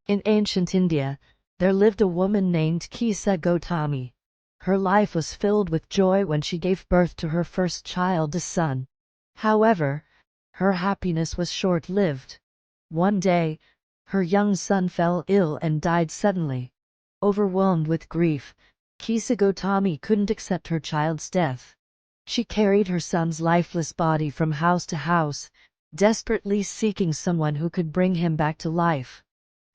In ancient India, there lived a woman named Kisa Gotami. Her life was filled with joy when she gave birth to her first child, a son. However, her happiness was short-lived. One day, her young son fell ill and died suddenly. Overwhelmed with grief, Kisa Gotami couldn't accept her child's death. She carried her son's lifeless body from house to house, desperately seeking someone who could bring him back to life.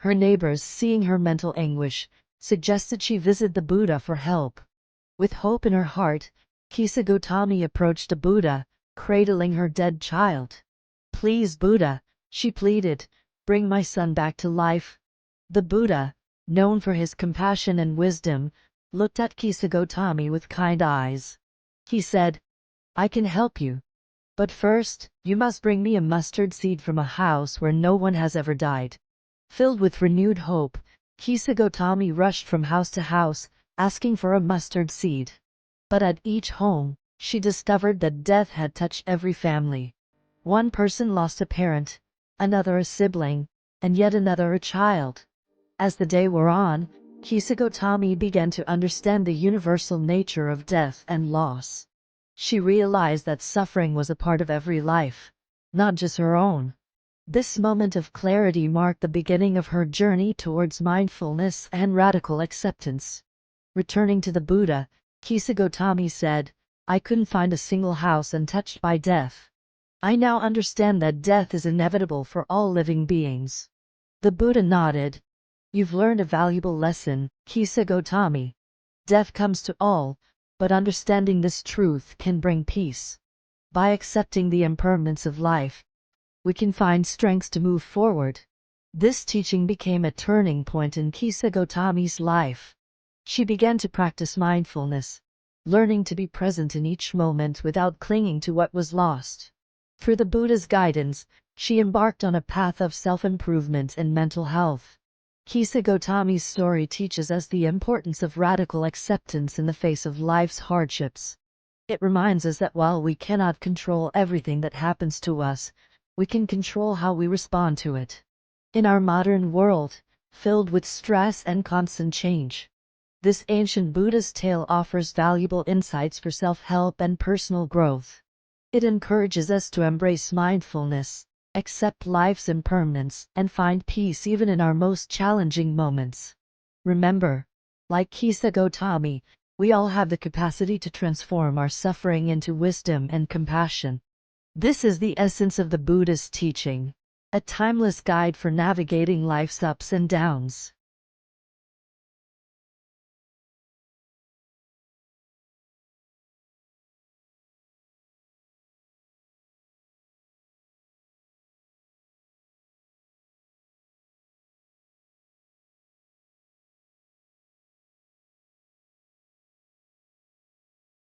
Her neighbors, seeing her mental anguish, suggested she visit the Buddha for help. With hope in her heart, Kisa Gotami approached the Buddha, cradling her dead child. "Please, Buddha," she pleaded, "bring my son back to life." The Buddha, known for his compassion and wisdom, looked at Kisa Gotami with kind eyes. He said, "I can help you. But first, you must bring me a mustard seed from a house where no one has ever died." Filled with renewed hope, Kisa Gotami rushed from house to house, asking for a mustard seed. But at each home, she discovered that death had touched every family. One person lost a parent, another a sibling, and yet another a child. As the day wore on, Kisa Gotami began to understand the universal nature of death and loss. She realized that suffering was a part of every life, not just her own. This moment of clarity marked the beginning of her journey towards mindfulness and radical acceptance. Returning to the Buddha, Kisa Gotami said, "I couldn't find a single house untouched by death. I now understand that death is inevitable for all living beings." The Buddha nodded. "You've learned a valuable lesson, Kisa Gotami. Death comes to all, but understanding this truth can bring peace. By accepting the impermanence of life, we can find strength to move forward." This teaching became a turning point in Kisa Gotami's life. She began to practice mindfulness, learning to be present in each moment without clinging to what was lost. Through the Buddha's guidance, she embarked on a path of self-improvement and mental health. Kisa Gotami's story teaches us the importance of radical acceptance in the face of life's hardships. It reminds us that while we cannot control everything that happens to us, we can control how we respond to it. In our modern world, filled with stress and constant change, this ancient Buddhist tale offers valuable insights for self-help and personal growth. It encourages us to embrace mindfulness, accept life's impermanence, and find peace even in our most challenging moments. Remember, like Kisa Gotami, we all have the capacity to transform our suffering into wisdom and compassion. This is the essence of the Buddhist teaching, a timeless guide for navigating life's ups and downs.